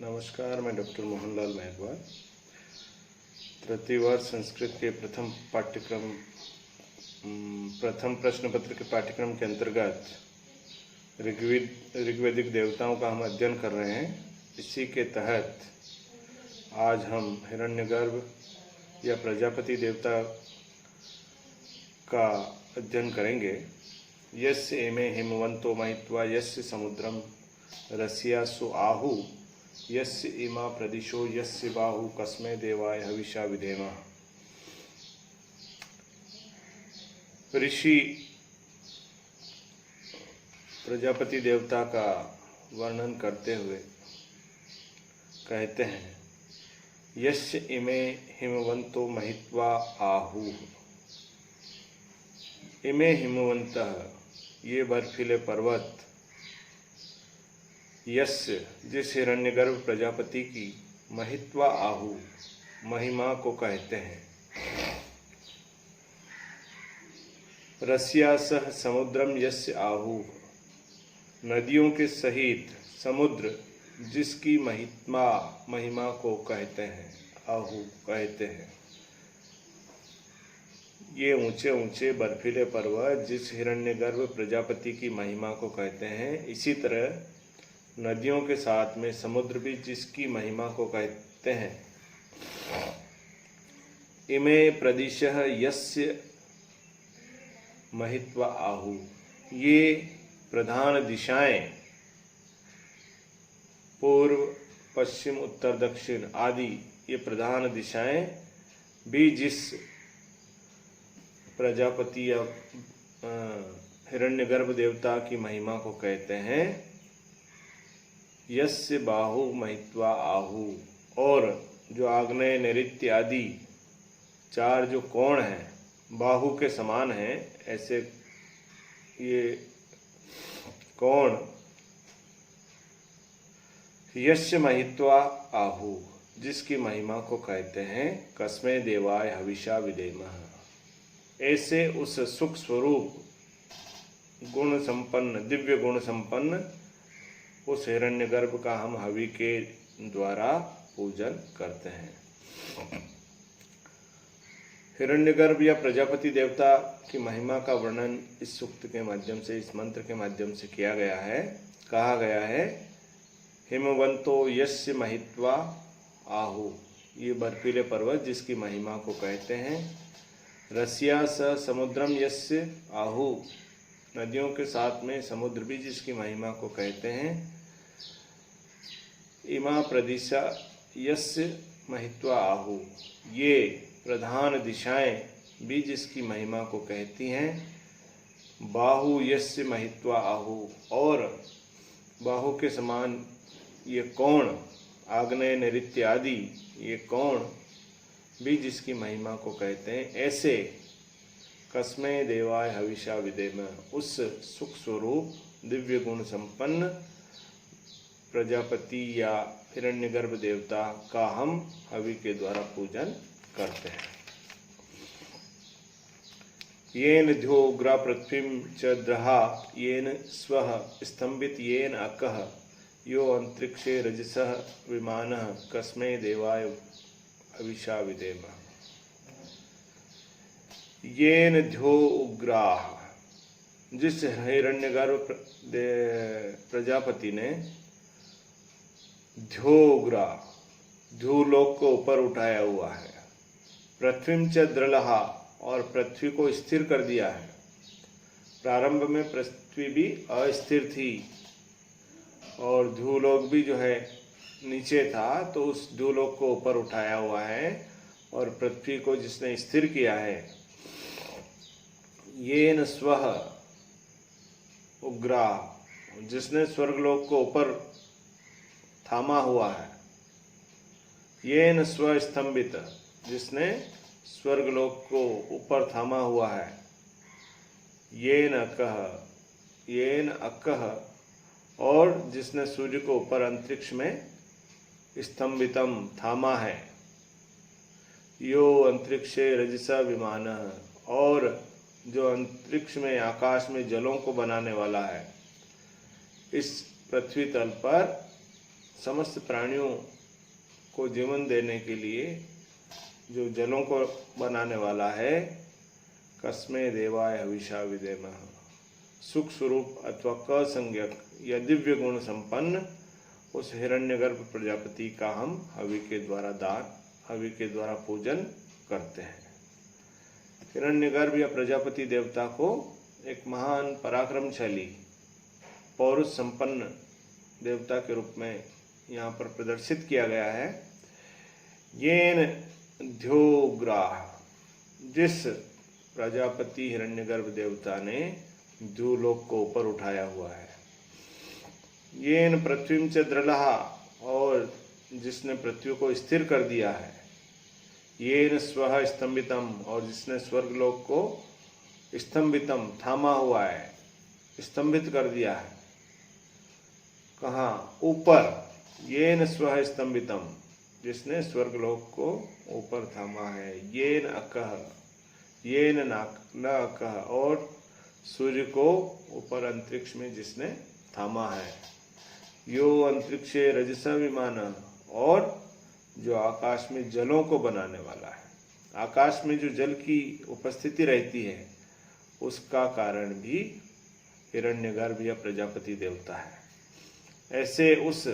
नमस्कार, मैं डॉक्टर मोहनलाल मेहरवाल। तृतीय वर्ष संस्कृत के प्रथम प्रश्न पत्र के पाठ्यक्रम के अंतर्गत ऋग्वेदिक देवताओं का हम अध्ययन कर रहे हैं। इसी के तहत आज हम हिरण्यगर्भ या प्रजापति देवता का अध्ययन करेंगे। यस्य इमे हिमवंतो महित्वा यस्य समुद्रम रस्यासु आहु यस्य इमा प्रदिशो यस्य बाहु कस्मै देवाय हविषा विधेमः। ऋषि प्रजापति देवता का वर्णन करते हुए कहते हैं, यस्य इमे हिमवंतो महित्वा आहु। इमे हिमवंतः, ये बर्फीले पर्वत, यस्य, जिस हिरण्यगर्भ प्रजापति की महित्वा आहु, महिमा को कहते हैं। रस्या सह समुद्रम यस्य आहु, नदियों के सहित समुद्र जिसकी महिमा को कहते हैं, आहु कहते हैं। ये ऊंचे ऊंचे बर्फीले पर्वत जिस हिरण्यगर्भ प्रजापति की महिमा को कहते हैं, इसी तरह नदियों के साथ में समुद्र भी जिसकी महिमा को कहते हैं। इमे प्रदिशः यस्य महित्वा आहु, ये प्रधान दिशाएं पूर्व पश्चिम उत्तर दक्षिण आदि, ये प्रधान दिशाएं भी जिस प्रजापति या हिरण्यगर्भ देवता की महिमा को कहते हैं। यस्य बाहु महित्वा आहु, और जो आग्नेय नैऋत्य आदि चार जो कोण हैं बाहु के समान हैं, ऐसे ये कोण यस्य महित्वा आहु, जिसकी महिमा को कहते हैं। कस्मै देवाय हविषा विधेमः, ऐसे उस सुख स्वरूप गुण संपन्न, दिव्य गुण संपन्न उस हिरण्यगर्भ का हम हवि के द्वारा पूजन करते हैं। हिरण्यगर्भ या प्रजापति देवता की महिमा का वर्णन इस सूक्त के माध्यम से, इस मंत्र के माध्यम से किया गया है। कहा गया है, हिमवंतो यस्य महित्वा आहु, ये बर्फीले पर्वत जिसकी महिमा को कहते हैं। रस्या स समुद्रम यस्य आहु, नदियों के साथ में समुद्र भी जिसकी महिमा को कहते हैं। इमा प्रदिशा यस्य महित्वा आहु, ये प्रधान दिशाएं भी जिसकी महिमा को कहती हैं। बाहु यस्य महित्वा आहु, और बाहु के समान ये कोण, आग्नेय नैऋत्य आदि ये कोण भी जिसकी महिमा को कहते हैं। ऐसे कस्मै देवाय हविषा विधेमः, उस सुख स्वरूप दिव्य गुण संपन्न प्रजापति या हिरण्यगर्भ देवता का हम हवि के द्वारा पूजन करते हैं। येन ध्यो उग्रा पृथ्वीं च द्रहा येन स्वः स्तंभित येन अकः यो अंतरिक्षे रजसः विमानः कस्मै देवाय हविषा विधेमः। येन ध्यो उग्राः, जिस हिरण्यगर्भ प्रजापति ने ध्योग्रा, ध्यूलोक को ऊपर उठाया हुआ है। पृथ्वीं च द्रलहा, और पृथ्वी को स्थिर कर दिया है। प्रारंभ में पृथ्वी भी अस्थिर थी और ध्यूलोक भी जो है नीचे था, तो उस ध्यूलोक को ऊपर उठाया हुआ है और पृथ्वी को जिसने स्थिर किया है। येन स्वः उग्रा, जिसने स्वर्गलोक को ऊपर थामा हुआ है। येन स्व स्तंभित, जिसने स्वर्गलोक को ऊपर थामा हुआ है। येन अकः, और जिसने सूर्य को ऊपर अंतरिक्ष में स्तंभितम थामा है। यो अंतरिक्षे रजसा विमानः, और जो अंतरिक्ष में आकाश में जलों को बनाने वाला है। इस पृथ्वी तल पर समस्त प्राणियों को जीवन देने के लिए जो जलों को बनाने वाला है, कस्मै देवाय हविषा विधेमः, सुख स्वरूप अथवा कसंज्ञक या दिव्य गुण संपन्न उस हिरण्यगर्भ प्रजापति का हम हवि के द्वारा दान, हवि के द्वारा पूजन करते हैं। हिरण्यगर्भ या प्रजापति देवता को एक महान पराक्रमशाली पौरुष संपन्न देवता के रूप में यहाँ पर प्रदर्शित किया गया है। येन द्योग्राह, जिस प्रजापति हिरण्यगर्भ देवता ने द्युलोक को ऊपर उठाया हुआ है। येन पृथ्वीं च द्रलः, और जिसने पृथ्वी को स्थिर कर दिया है। येन स्वः स्तंभितम, और जिसने स्वर्गलोक को स्तंभितम थामा हुआ है, स्तंभित कर दिया है। कहाँ? ऊपर। येन स्वः स्तंभितम, जिसने स्वर्गलोक को ऊपर थामा है। येन अकः, येन न अकः, और सूर्य को ऊपर अंतरिक्ष में जिसने थामा है। यो अंतरिक्षे रजसा विमान, और जो आकाश में जलों को बनाने वाला है। आकाश में जो जल की उपस्थिति रहती है उसका कारण भी हिरण्यगर्भ या प्रजापति देवता है। ऐसे उस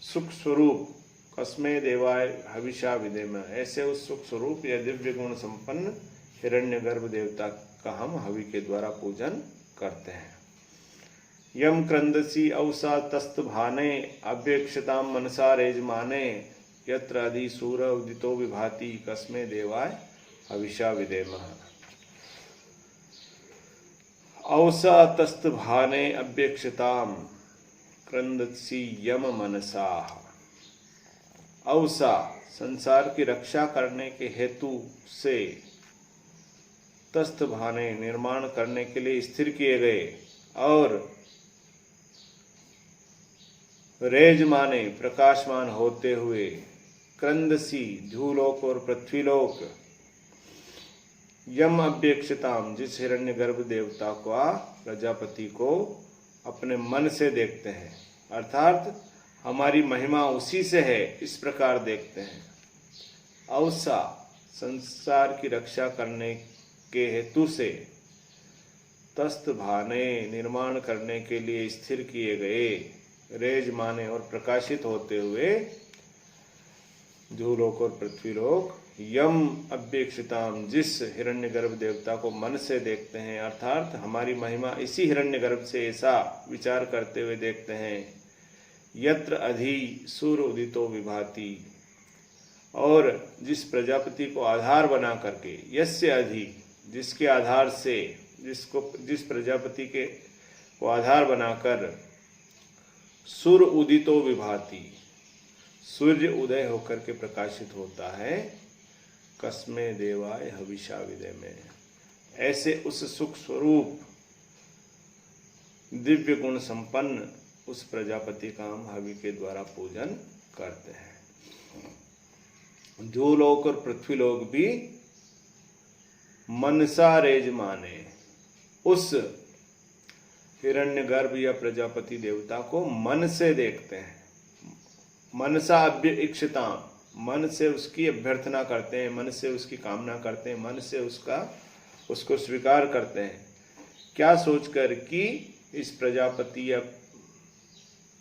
सुख स्वरूप कस्मै देवाय हविषा विधेमः, ऐसे उस सुख स्वरूप या दिव्य गुण संपन्न हिरण्यगर्भ देवता का हम हवि के द्वारा पूजन करते हैं। यम क्रंदसी औसा तस्त भाने अभ्यक्षताम मनसा रेजमाने यत्र अधि सूर उदितो विभाति कस्मै देवाय हविषा विधेमः। औसा तस्त भाने अभ्यक्षताम क्रंदसी यम मनसा। औसा, संसार की रक्षा करने के हेतु से, तस्त भाने, निर्माण करने के लिए स्थिर किए गए, और रेजमाने, प्रकाशमान होते हुए, क्रंदसी, ध्युलोक और पृथ्वीलोक, यम अभ्यक्षताम, जिस हिरण्यगर्भ देवता का प्रजापति को अपने मन से देखते हैं, अर्थात हमारी महिमा उसी से है, इस प्रकार देखते हैं। औसा, संसार की रक्षा करने के हेतु से, तस्त भाने, निर्माण करने के लिए स्थिर किए गए, रेज माने, और प्रकाशित होते हुए, ध्युलोक और पृथ्वीलोक, यम अभ्यक्षिताम, जिस हिरण्यगर्भ देवता को मन से देखते हैं, अर्थात हमारी महिमा इसी हिरण्यगर्भ से, ऐसा विचार करते हुए देखते हैं। यत्र अधि सूर्य उदितो विभाति, और जिस प्रजापति को आधार बना करके, यस्य अधि, जिसके आधार से, जिस प्रजापति के को आधार बनाकर, सूर्य उदितो विभाति, सूर्य उदय होकर के प्रकाशित होता है, कस्मै देवाय हविषा विधेमः। ऐसे उस सुख स्वरूप दिव्य गुण संपन्न उस प्रजापति का हम हवि के द्वारा पूजन करते हैं। ध्युलोक और पृथ्वीलोक भी मनसा रेज माने, उस हिरण्यगर्भ या प्रजापति देवता को मन से देखते हैं। मनसा अभ्यक्षताम, मन से उसकी अभ्यर्थना करते हैं, मन से उसकी कामना करते हैं, मन से उसको स्वीकार करते हैं। क्या सोचकर कि इस प्रजापति या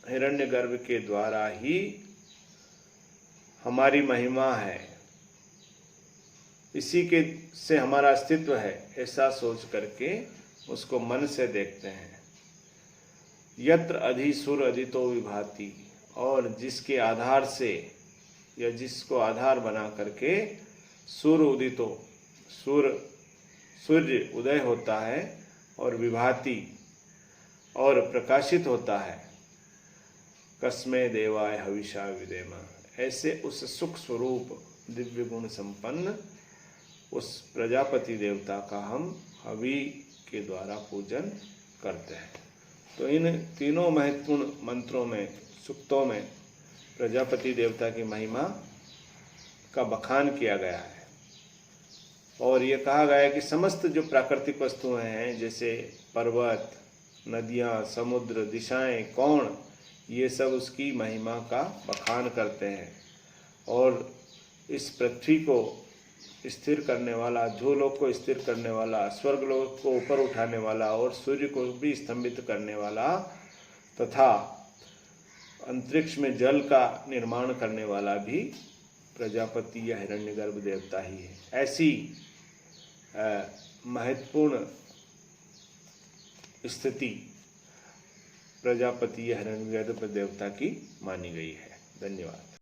हिरण्यगर्भ के द्वारा ही हमारी महिमा है, इसी के से हमारा अस्तित्व है, ऐसा सोच करके उसको मन से देखते हैं। यत्र अधि सूर्य उदितो विभाति, और जिसके आधार से या जिसको आधार बना करके सूर्य उदितो, सूर्य उदय होता है और विभाति और प्रकाशित होता है, कस्मै देवाय हविषा विधेमः। ऐसे उस सुख स्वरूप दिव्य गुण संपन्न उस प्रजापति देवता का हम हवि के द्वारा पूजन करते हैं। तो इन तीनों महत्वपूर्ण मंत्रों में, सूक्तों में प्रजापति देवता की महिमा का बखान किया गया है, और ये कहा गया है कि समस्त जो प्राकृतिक वस्तुएं हैं, जैसे पर्वत, नदियाँ, समुद्र, दिशाएं, कोण, ये सब उसकी महिमा का बखान करते हैं। और इस पृथ्वी को स्थिर करने वाला, ध्रुवलोक को स्थिर करने वाला, स्वर्गलोक को ऊपर उठाने वाला और सूर्य को भी स्तंभित करने वाला तथा अंतरिक्ष में जल का निर्माण करने वाला भी प्रजापति या हिरण्यगर्भ देवता ही है। ऐसी महत्वपूर्ण स्थिति प्रजापति या हिरण्यगर्भ देवता की मानी गई है। धन्यवाद।